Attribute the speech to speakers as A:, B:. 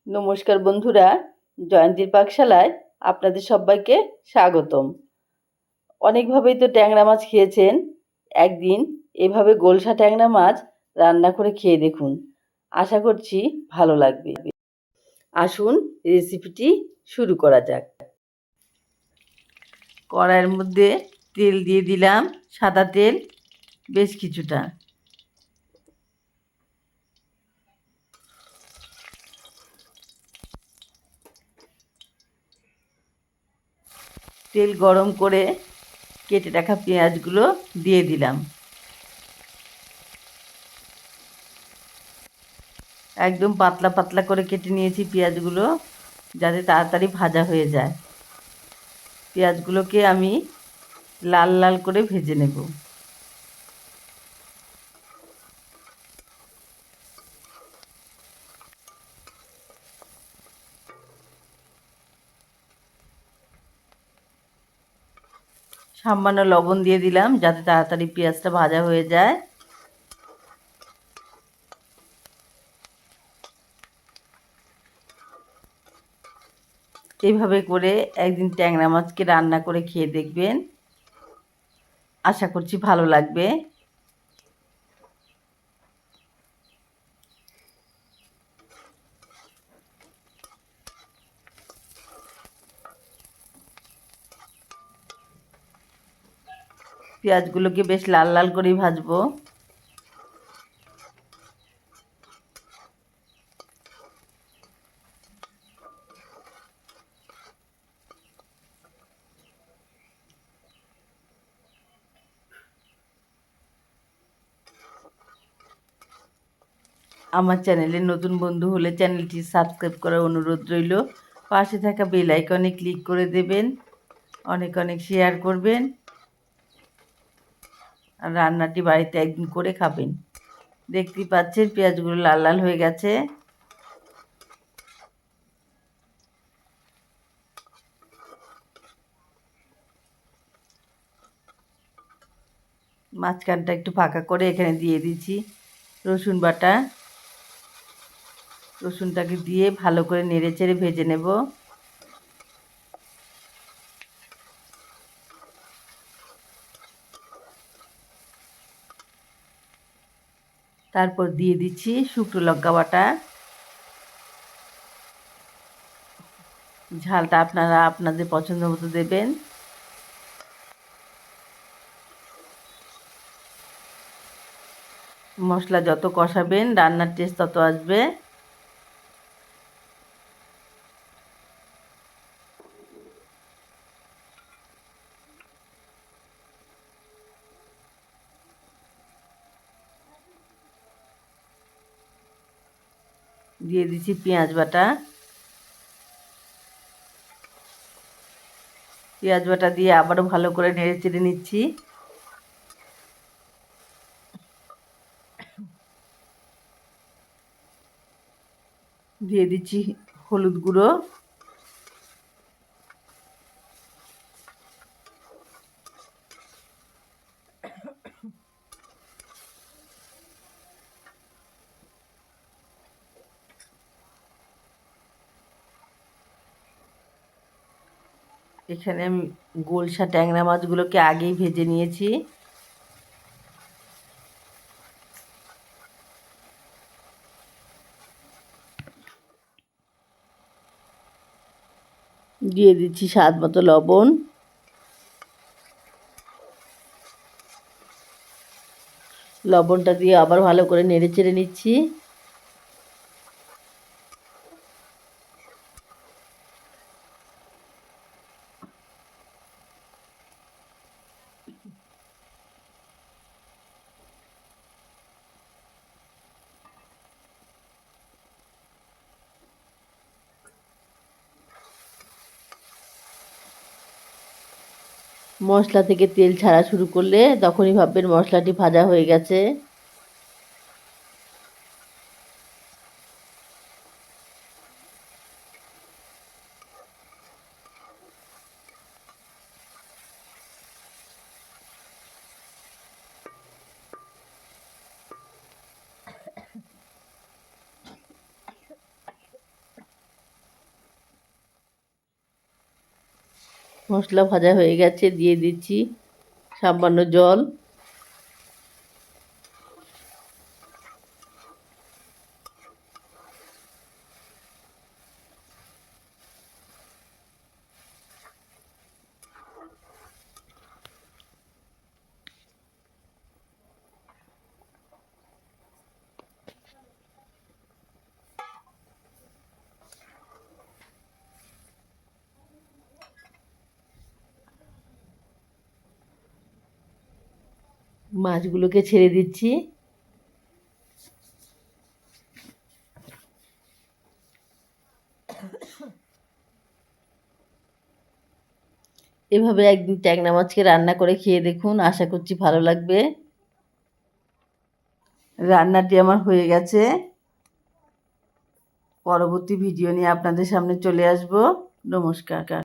A: নমস্কার বন্ধুরা, জয়ন্তীর পাকশালায় আপনাদের সবাইকে স্বাগতম। অনেকভাবেই তো ট্যাংরা মাছ খেয়েছেন। একদিন এভাবে গোলসা ট্যাংরা মাছ রান্না করে খেয়ে দেখুন, আশা করছি ভালো লাগবে। আসুন রেসিপিটি শুরু করা যাক। কড়াইয়ের মধ্যে তেল দিয়ে দিলাম, সাদা তেল বেশ কিছুটা। তেল গরম করে কেটে রাখা পেঁয়াজগুলো দিয়ে দিলাম। একদম পাতলা পাতলা করে কেটে নিয়েছি পেঁয়াজগুলো, যাতে তাড়াতাড়ি ভাজা হয়ে যায়। পেঁয়াজগুলোকে আমি লাল লাল করে ভেজে নেব। সামান্য লবণ দিয়ে দিলাম, যাতে তাড়াতাড়ি পেঁয়াজটা ভাজা হয়ে যায়। এইভাবে করে একদিন ট্যাংরা মাছকে রান্না করে খেয়ে দেখবেন, আশা করছি ভালো লাগবে। পেঁয়াজগুলোকে বেশ লাল লাল করেই ভাজবো। আমার চ্যানেলে নতুন বন্ধু হলে চ্যানেলটি সাবস্ক্রাইব করার অনুরোধ রইল। পাশে থাকা বেল আইকনে ক্লিক করে দেবেন, অনেক অনেক শেয়ার করবেন, আর রান্নাটি বাড়িতে একদিন করে খাবেন। দেখতেই পাচ্ছেন পেঁয়াজগুলো লাল লাল হয়ে গেছে। মাঝখানটা একটু ফাঁকা করে এখানে দিয়ে দিচ্ছি রসুন বাটা। রসুনটাকে দিয়ে ভালো করে নেড়ে চেড়ে ভেজে নেব। তারপর দিয়ে দিচ্ছি শুকনো লঙ্কা বাটা। ঝালটা আপনারা আপনাদের পছন্দ মতো দেবেন। মশলা যত কষাবেন রান্নার টেস্ট তত আসবে। দিয়ে দিচ্ছি পেঁয়াজ বাটা। পেঁয়াজ বাটা দিয়ে আবারও ভালো করে নেড়ে চেড়ে নিচ্ছি। দিয়ে দিচ্ছি হলুদ গুঁড়ো। এখানে আমি গোলসা ট্যাংরা মাছগুলোকে আগেই ভেজে নিয়েছি। দিয়ে দিচ্ছি স্বাদ মতো লবণ। লবণটা দিয়ে আবার ভালো করে নেড়ে চেড়ে নিচ্ছি। মশলা থেকে তেল ছাড়া শুরু করলে তখনই ভাববেন মশলাটি ভাজা হয়ে গেছে। মশলা ভাজা হয়ে গেছে, দিয়ে দিচ্ছি সামান্য জল। মাছগুলোকে ছেড়ে দিচ্ছি। এভাবে একদিন ট্যাংরা মাছকে রান্না করে খেয়ে দেখুন, আশা করছি ভালো লাগবে। রান্নাটি আমার হয়ে গেছে। পরবর্তী ভিডিও নিয়ে আপনাদের সামনে চলে আসব। নমস্কার।